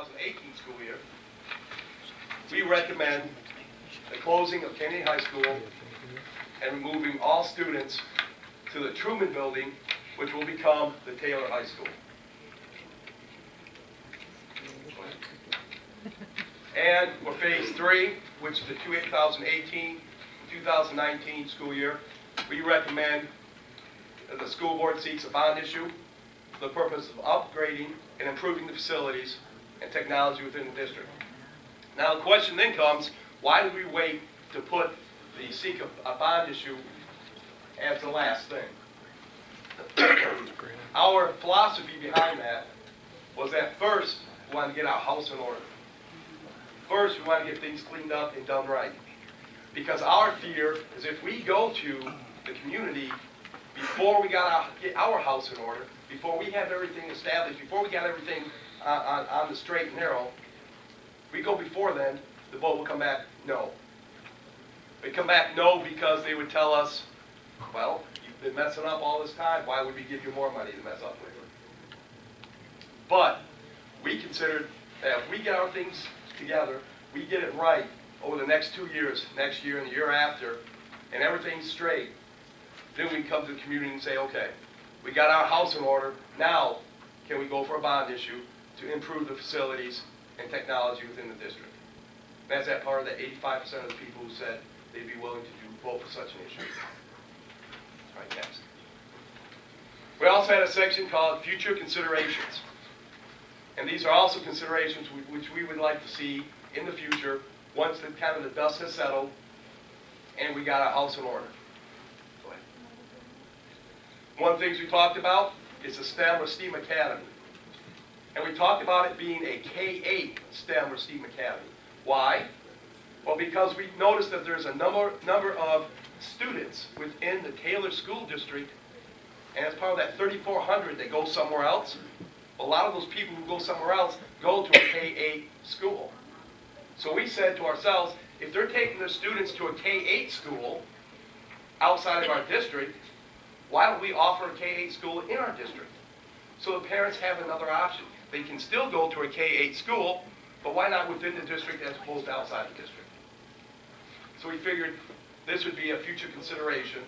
2018 school year, we recommend the closing of Kennedy High School and moving all students to the Truman Building, which will become the Taylor High School. And for phase 3, which is the 2018-2019 school year, we recommend that the school board seeks a bond issue for the purpose of upgrading and improving the facilities and technology within the district. Now the question then comes, why did we wait to put the seek a bond issue as the last thing? Our philosophy behind that was that first we wanted to get our house in order. First, we want to get things cleaned up and done right. Because our fear is if we go to the community before we get our house in order, before we have everything established, before we got everything on the straight and narrow, we go before then, the vote will come back no. They come back no because they would tell us, well, you've been messing up all this time, why would we give you more money to mess up later? But we considered that if we get our things together, we get it right over the next 2 years, next year and the year after, and everything's straight, then we come to the community and say, okay, we got our house in order, now can we go for a bond issue to improve the facilities and technology within the district? That's that part of the 85% of the people who said they'd be willing to vote for such an issue. All right, next. We also had a section called Future Considerations. And these are also considerations which we would like to see in the future once the dust has settled and we got our house in order. Go ahead. One of the things we talked about is the STEM or STEAM Academy. And we talked about it being a K-8 STEM or STEAM Academy. Why? Well, because we noticed that there's a number of students within the Taylor School District, and as part of that 3,400 that go somewhere else. A lot of those people who go somewhere else go to a K-8 school. So we said to ourselves, if they're taking their students to a K-8 school outside of our district, why don't we offer a K-8 school in our district? So the parents have another option. They can still go to a K-8 school, but why not within the district as opposed to outside the district? So we figured this would be a future consideration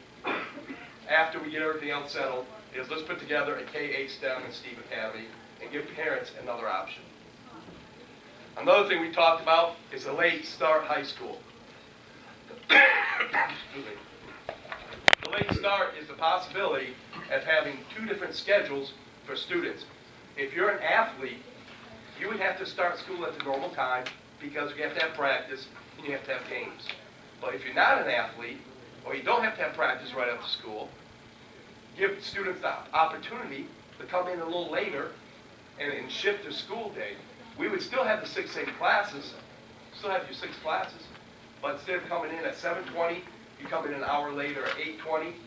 after we get everything else settled, is let's put together a K-8 STEM and STEAM Academy and give parents another option. Another thing we talked about is a late start high school. The late start is the possibility of having 2 different schedules for students. If you're an athlete, you would have to start school at the normal time because you have to have practice and you have to have games. But if you're not an athlete, or you don't have to have practice right after school, give students the opportunity to come in a little later and shift their school day. We would still have the 6 classes, still have your 6 classes, but instead of coming in at 7:20, you come in an hour later at 8:20,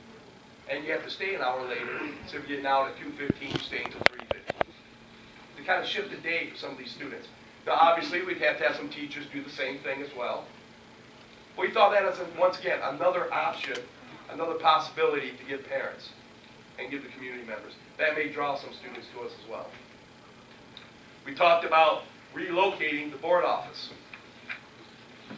and you have to stay an hour later. So if you're getting out at 2:15, you stay until 3:15. To kind of shift the day for some of these students. Now obviously we'd have to have some teachers do the same thing as well. But we thought that as, once again, another option, another possibility to give parents and give the community members. That may draw some students to us as well. We talked about relocating the board office.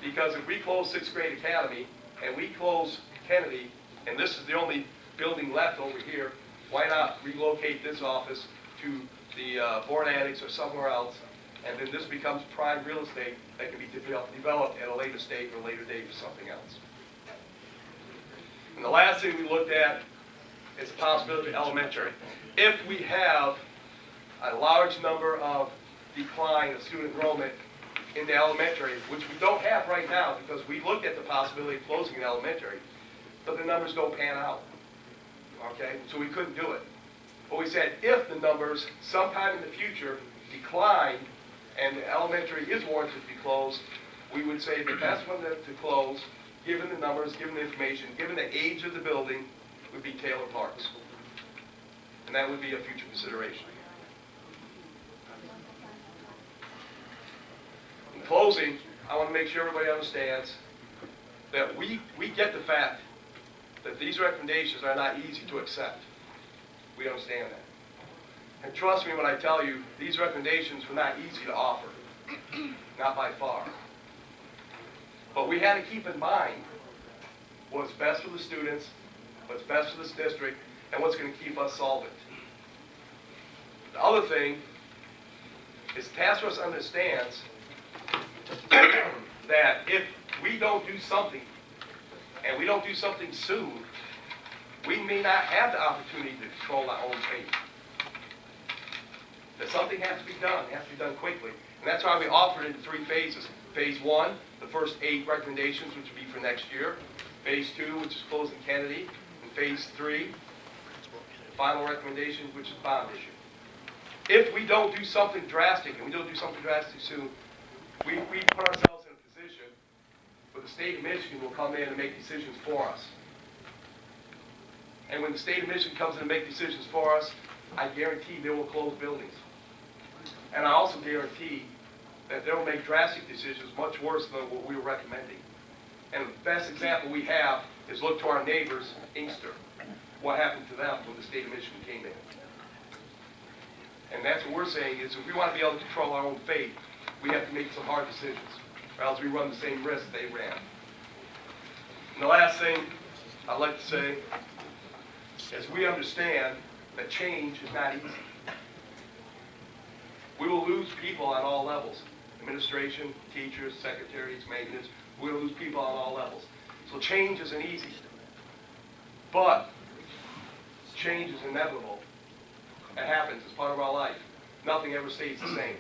Because if we close 6th grade academy and we close Kennedy, and this is the only building left over here, why not relocate this office to the board annex or somewhere else, and then this becomes prime real estate that can be developed at a later stage or a later date for something else. And the last thing we looked at is the possibility of elementary. If we have a large number of decline of student enrollment in the elementary, which we don't have right now because we looked at the possibility of closing an elementary, but the numbers don't pan out. Okay, so we couldn't do it. But we said if the numbers sometime in the future decline and the elementary is warranted to be closed, we would say the best one to close, given the numbers, given the information, given the age of the building, would be Taylor Parks. And that would be a future consideration. In closing, I want to make sure everybody understands that we get the fact that these recommendations are not easy to accept. We understand that. And trust me when I tell you, these recommendations were not easy to offer. not by far. But we had to keep in mind what's best for the students, what's best for this district, and what's going to keep us solvent. The other thing is task force understands that if we don't do something, and we don't do something soon, we may not have the opportunity to control our own fate. That something has to be done. It has to be done quickly. And that's why we offered it in 3 phases. Phase 1, the first 8 recommendations, which would be for next year. Phase 2, which is closing Kennedy. And Phase 3, the final recommendation, which is bond issue. If we don't do something drastic, and we don't do something drastic soon, we put ourselves in a position where the state of Michigan will come in and make decisions for us. And when the state of Michigan comes in and make decisions for us, I guarantee they will close buildings. And I also guarantee that they will make drastic decisions much worse than what we were recommending. And the best example we have is look to our neighbors, Inkster. What happened to them when the state of Michigan came in. And that's what we're saying is if we want to be able to control our own fate, we have to make some hard decisions, or else we run the same risk they ran. And the last thing I'd like to say is we understand that change is not easy. We will lose people on all levels. Administration, teachers, secretaries, maintenance. We will lose people on all levels. So change isn't easy. But change is inevitable. It happens. It's part of our life. Nothing ever stays the same.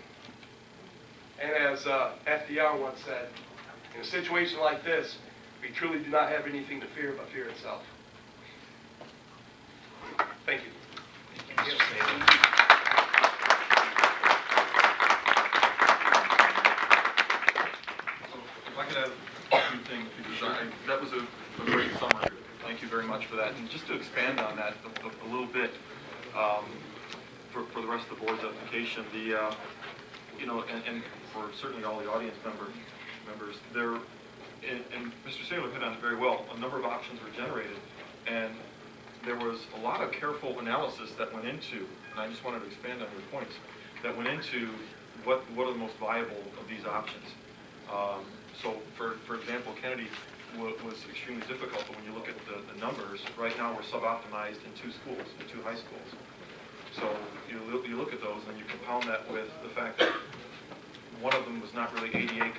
And as FDR once said, in a situation like this, we truly do not have anything to fear but fear itself. Thank you. Thank you, Saylor. If I could add a few things, because that was a great summary. Thank you very much for that. And just to expand on that a little bit, for the rest of the board's application, and for certainly all the audience members, there, and Mr. Saylor hit on it very well. A number of options were generated, and there was a lot of careful analysis that went into, and I just wanted to expand on your points, that went into what are the most viable of these options. So, for example, Kennedy was extremely difficult, but when you look at the numbers, right now we're sub-optimized in 2 schools, in 2 high schools. So you look at those and you compound that with the fact that one of them was not really ADA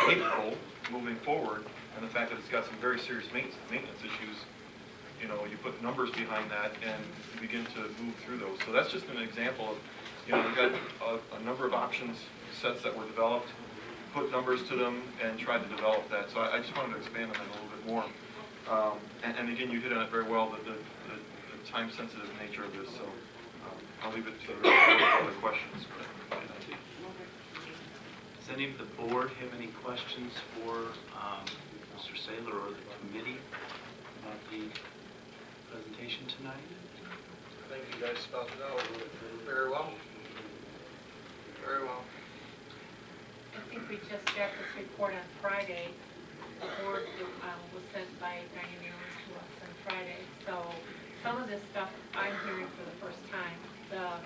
capable moving forward, and the fact that it's got some very serious maintenance issues. You put numbers behind that and you begin to move through those. So that's just an example of, we've got a number of options sets that were developed, put numbers to them, and tried to develop that. So I just wanted to expand on that a little bit more. And again, you hit on it very well, the time-sensitive nature of this. So I'll leave it to the other questions. Does any of the board have any questions for Mr. Saylor or the committee about the presentation tonight? I think you guys spelled it out very well. Very well. I think we just got this report on Friday. The board was sent by Diane Allen to us on Friday. So some of this stuff I'm hearing for the first time. The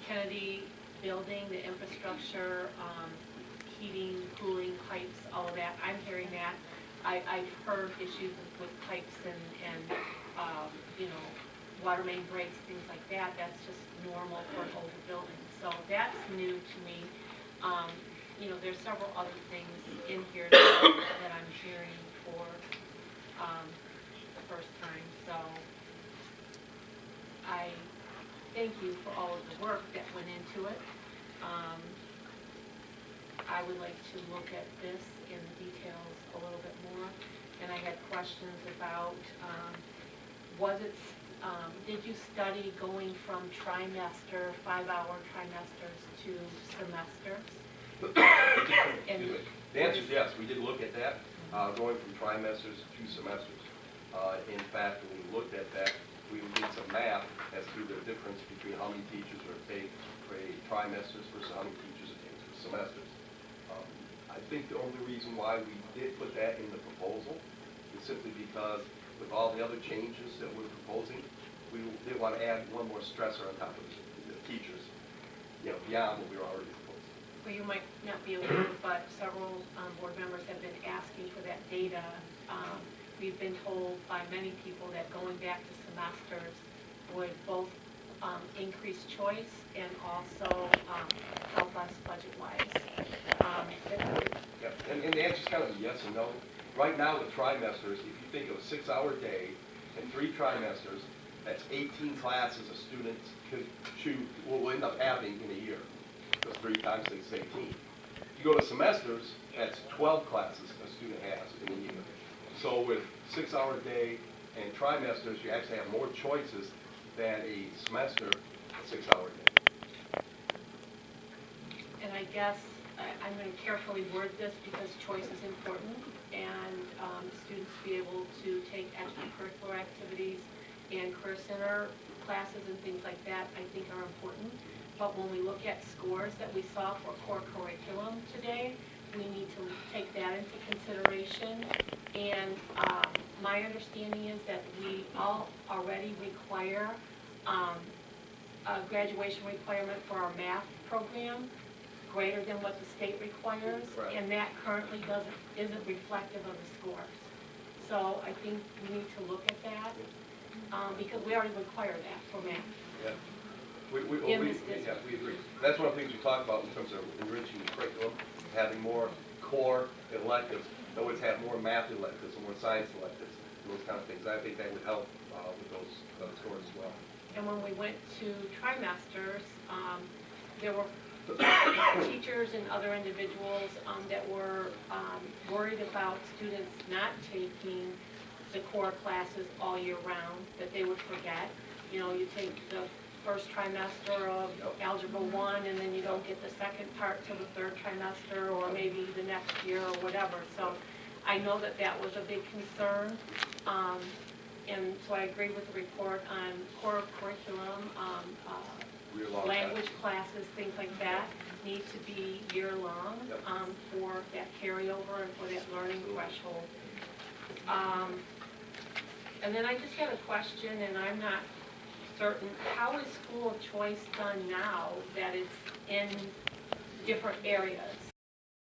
Kennedy building, the infrastructure, heating, cooling, pipes, all of that. I'm hearing that. I've heard issues with pipes and water main breaks, things like that. That's just normal for an older building. So that's new to me. There's several other things in here that I'm hearing for the first time. So I thank you for all of the work that went into it. I would like to look at this in the details a little bit more. And I had questions about, did you study going from trimester, 5-hour trimesters to semesters? The answer is yes. We did look at that, going from trimesters to semesters. In fact, when we looked at that, we did some math as to the difference between how many teachers are paid for trimesters versus how many teachers are paid for semesters. I think the only reason why we did put that in the proposal is simply because with all the other changes that we're proposing, we didn't want to add one more stressor on top of the teachers, beyond what we were already proposing. Well, you might not be aware, but several board members have been asking for that data. We've been told by many people that going back to semesters would both increase choice and also help us budget-wise. Yep, and the answer's kind of a yes and no. Right now with trimesters, if you think of a 6-hour day and 3 trimesters, that's 18 classes a student could choose, will end up having in a year. Because 3 times 6 is 18. You go to semesters, that's 12 classes a student has in a year. So with 6-hour day and trimesters, you actually have more choices than a semester, a 6-hour day. And I guess I'm going to carefully word this because choice is important, and students be able to take extracurricular activities and career center classes and things like that, I think are important. But when we look at scores that we saw for core curriculum today, we need to take that into consideration. And my understanding is that we all already require a graduation requirement for our math program greater than what the state requires, Right. and that currently isn't reflective of the scores. So I think we need to look at that, because we already require that for math. Yeah. In this district. Yeah, we agree. That's one of the things we talk about in terms of enriching the curriculum, having more core electives. In other words, have more math electives and more science electives, and those kind of things. I think that would help with those scores as well. And when we went to trimesters, there were teachers and other individuals that were worried about students not taking the core classes all year round, that they would forget. You know, you take the first trimester of Algebra 1, and then you don't get the second part till the third trimester, or maybe the next year, or whatever. So I know that that was a big concern. And so I agree with the report on core curriculum, Year-long language classes, things like that, need to be year-long for that carryover and for that learning threshold. And then I just had a question, and I'm not certain, how is school of choice done now that it's in different areas?